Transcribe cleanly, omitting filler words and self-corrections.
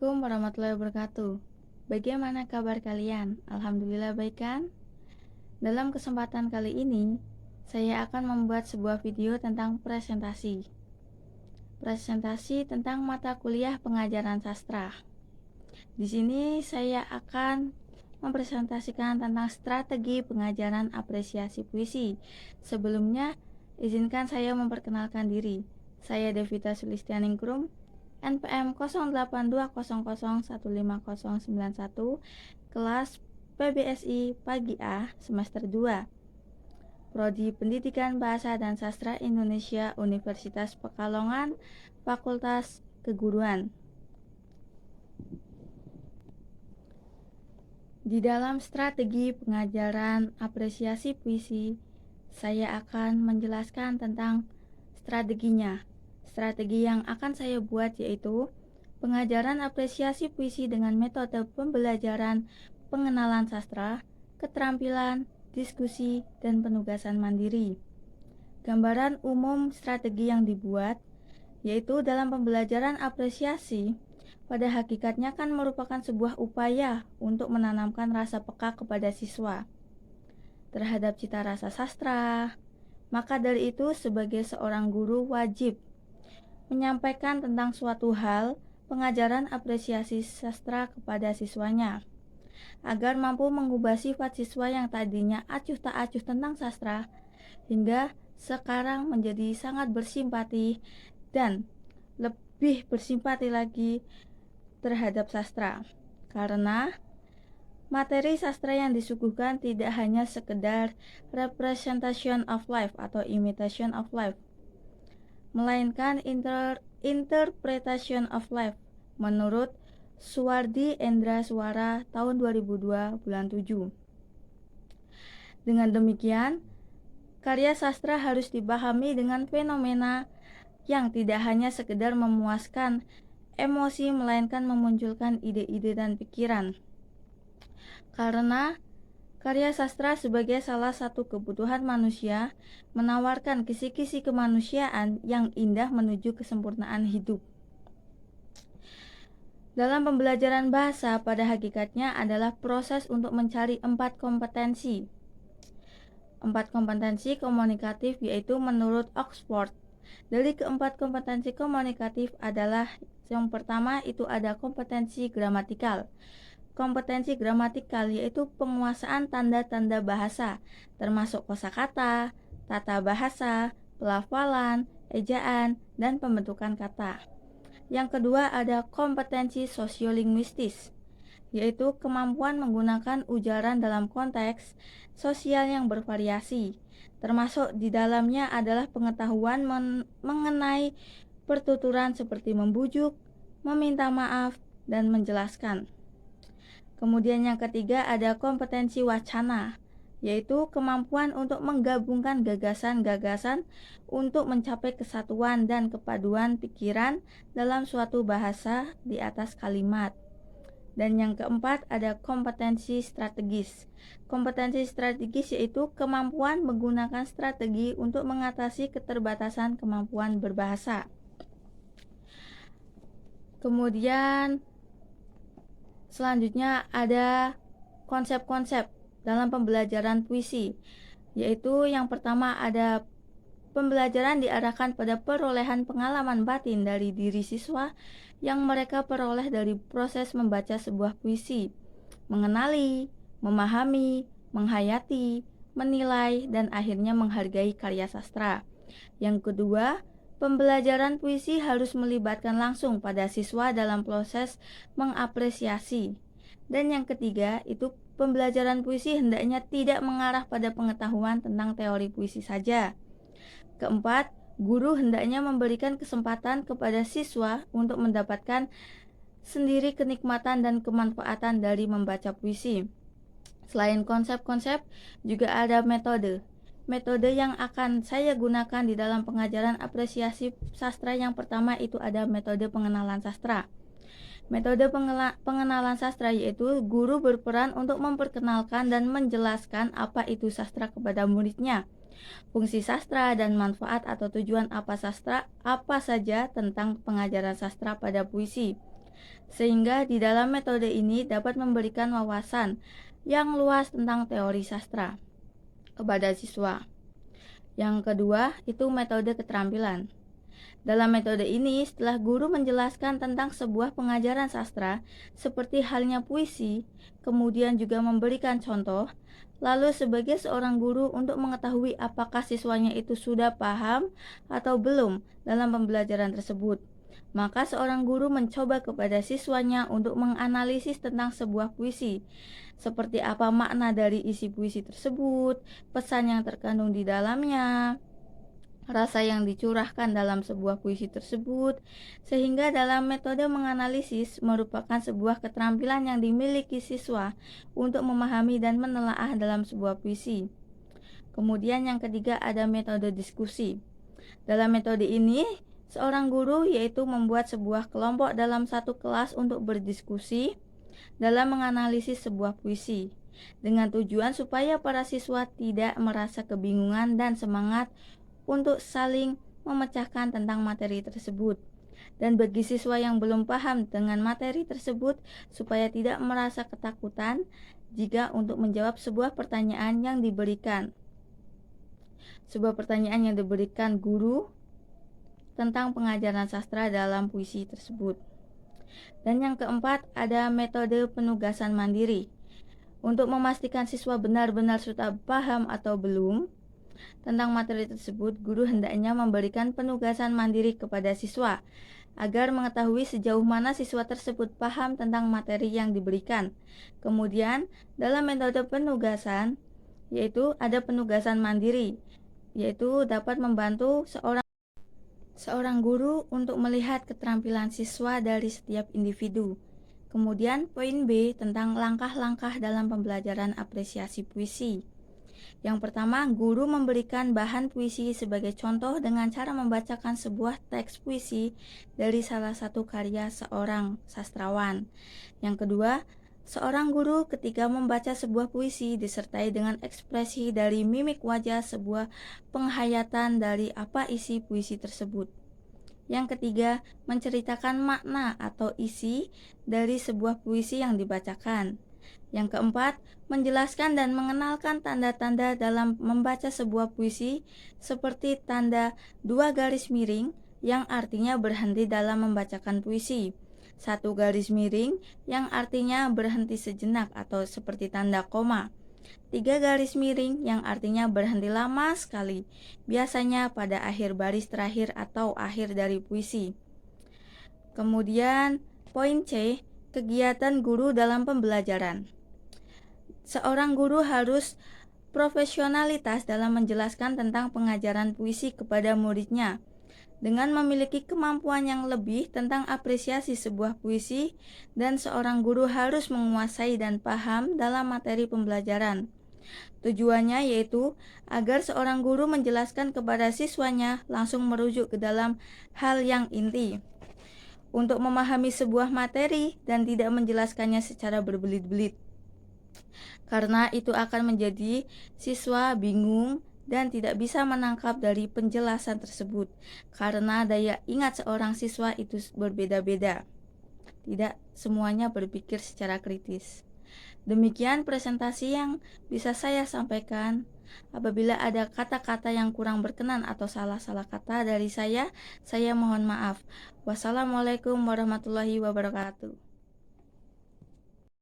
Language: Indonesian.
Assalamualaikum warahmatullahi wabarakatuh. Bagaimana kabar kalian? Alhamdulillah baik kan? Dalam kesempatan kali ini, saya akan membuat sebuah video tentang presentasi. Presentasi tentang mata kuliah pengajaran sastra. Di sini saya akan mempresentasikan tentang strategi pengajaran apresiasi puisi. Sebelumnya, izinkan saya memperkenalkan diri. Saya Devita Sulistianingrum, NPM 0820015091, kelas PBSI Pagi A, semester 2, Prodi Pendidikan Bahasa dan Sastra Indonesia, Universitas Pekalongan, Fakultas Keguruan. Di dalam strategi pengajaran apresiasi puisi, saya akan menjelaskan tentang strateginya. Strategi yang akan saya buat yaitu pengajaran apresiasi puisi dengan metode pembelajaran pengenalan sastra, keterampilan, diskusi, dan penugasan mandiri. Gambaran umum strategi yang dibuat yaitu dalam pembelajaran apresiasi, pada hakikatnya kan merupakan sebuah upaya untuk menanamkan rasa peka kepada siswa terhadap cita rasa sastra. Maka dari itu, sebagai seorang guru wajib menyampaikan tentang suatu hal pengajaran apresiasi sastra kepada siswanya, agar mampu mengubah sifat siswa yang tadinya acuh tak acuh tentang sastra, hingga sekarang menjadi sangat bersimpati dan lebih bersimpati lagi terhadap sastra. Karena materi sastra yang disuguhkan tidak hanya sekedar representation of life atau imitation of life, melainkan interpretation of life menurut Suwardi Endra Suara tahun 2002 bulan 7. Dengan demikian, karya sastra harus dipahami dengan fenomena yang tidak hanya sekedar memuaskan emosi melainkan memunculkan ide-ide dan pikiran. Karena karya sastra sebagai salah satu kebutuhan manusia menawarkan kisi-kisi kemanusiaan yang indah menuju kesempurnaan hidup. Dalam pembelajaran bahasa, pada hakikatnya adalah proses untuk mencari 4 kompetensi. 4 kompetensi komunikatif yaitu menurut Oxford. Dari keempat kompetensi komunikatif adalah yang pertama itu ada kompetensi gramatikal. Kompetensi gramatikal yaitu penguasaan tanda-tanda bahasa, termasuk kosakata, tata bahasa, pelafalan, ejaan, dan pembentukan kata. Yang kedua ada kompetensi sosiolinguistis, yaitu kemampuan menggunakan ujaran dalam konteks sosial yang bervariasi, termasuk di dalamnya adalah pengetahuan mengenai pertuturan seperti membujuk, meminta maaf, dan menjelaskan. Kemudian yang ketiga ada kompetensi wacana, yaitu kemampuan untuk menggabungkan gagasan-gagasan untuk mencapai kesatuan dan kepaduan pikiran dalam suatu bahasa di atas kalimat. Dan yang keempat ada kompetensi strategis. Kompetensi strategis yaitu kemampuan menggunakan strategi untuk mengatasi keterbatasan kemampuan berbahasa. Kemudian selanjutnya ada konsep-konsep dalam pembelajaran puisi, yaitu yang pertama ada pembelajaran diarahkan pada perolehan pengalaman batin dari diri siswa yang mereka peroleh dari proses membaca sebuah puisi, mengenali, memahami, menghayati, menilai, dan akhirnya menghargai karya sastra. Yang kedua, pembelajaran puisi harus melibatkan langsung pada siswa dalam proses mengapresiasi. Dan yang ketiga, itu pembelajaran puisi hendaknya tidak mengarah pada pengetahuan tentang teori puisi saja. Keempat, guru hendaknya memberikan kesempatan kepada siswa untuk mendapatkan sendiri kenikmatan dan kemanfaatan dari membaca puisi. Selain konsep-konsep, juga ada metode. Metode yang akan saya gunakan di dalam pengajaran apresiasi sastra yang pertama itu ada metode pengenalan sastra. Metode pengenalan sastra yaitu guru berperan untuk memperkenalkan dan menjelaskan apa itu sastra kepada muridnya, fungsi sastra dan manfaat atau tujuan apa saja tentang pengajaran sastra pada puisi. Sehingga di dalam metode ini dapat memberikan wawasan yang luas tentang teori sastra kepada siswa. Yang kedua, itu metode keterampilan. Dalam metode ini, setelah guru menjelaskan tentang sebuah pengajaran sastra, seperti halnya puisi, kemudian juga memberikan contoh, lalu sebagai seorang guru untuk mengetahui apakah siswanya itu sudah paham atau belum dalam pembelajaran tersebut, maka seorang guru mencoba kepada siswanya untuk menganalisis tentang sebuah puisi, seperti apa makna dari isi puisi tersebut, pesan yang terkandung di dalamnya, rasa yang dicurahkan dalam sebuah puisi tersebut, sehingga dalam metode menganalisis merupakan sebuah keterampilan yang dimiliki siswa untuk memahami dan menelaah dalam sebuah puisi. Kemudian yang ketiga ada metode diskusi. Dalam metode ini, seorang guru yaitu membuat sebuah kelompok dalam satu kelas untuk berdiskusi dalam menganalisis sebuah puisi, dengan tujuan supaya para siswa tidak merasa kebingungan dan semangat untuk saling memecahkan tentang materi tersebut. Dan bagi siswa yang belum paham dengan materi tersebut, supaya tidak merasa ketakutan jika untuk menjawab sebuah pertanyaan yang diberikan. Sebuah pertanyaan yang diberikan guru tentang pengajaran sastra dalam puisi tersebut. Dan yang keempat, ada metode penugasan mandiri. Untuk memastikan siswa benar-benar sudah paham atau belum tentang materi tersebut, guru hendaknya memberikan penugasan mandiri kepada siswa agar mengetahui sejauh mana siswa tersebut paham tentang materi yang diberikan. Kemudian, dalam metode penugasan, yaitu ada penugasan mandiri, yaitu dapat membantu seorang guru untuk melihat keterampilan siswa dari setiap individu. Kemudian, poin B tentang langkah-langkah dalam pembelajaran apresiasi puisi. Yang pertama, guru memberikan bahan puisi sebagai contoh dengan cara membacakan sebuah teks puisi dari salah satu karya seorang sastrawan. Yang kedua, seorang guru ketika membaca sebuah puisi disertai dengan ekspresi dari mimik wajah sebuah penghayatan dari apa isi puisi tersebut. Yang ketiga, menceritakan makna atau isi dari sebuah puisi yang dibacakan. Yang keempat, menjelaskan dan mengenalkan tanda-tanda dalam membaca sebuah puisi seperti tanda 2 garis miring yang artinya berhenti dalam membacakan puisi, 1 garis miring yang artinya berhenti sejenak atau seperti tanda koma, 3 garis miring yang artinya berhenti lama sekali, biasanya pada akhir baris terakhir atau akhir dari puisi. Kemudian poin C, kegiatan guru dalam pembelajaran. Seorang guru harus profesionalitas dalam menjelaskan tentang pengajaran puisi kepada muridnya. Dengan memiliki kemampuan yang lebih tentang apresiasi sebuah puisi, dan seorang guru harus menguasai dan paham dalam materi pembelajaran. Tujuannya yaitu agar seorang guru menjelaskan kepada siswanya langsung merujuk ke dalam hal yang inti, untuk memahami sebuah materi dan tidak menjelaskannya secara berbelit-belit. Karena itu akan menjadi siswa bingung dan tidak bisa menangkap dari penjelasan tersebut, karena daya ingat seorang siswa itu berbeda-beda. Tidak semuanya berpikir secara kritis. Demikian presentasi yang bisa saya sampaikan. Apabila ada kata-kata yang kurang berkenan atau salah-salah kata dari saya mohon maaf. Wassalamualaikum warahmatullahi wabarakatuh.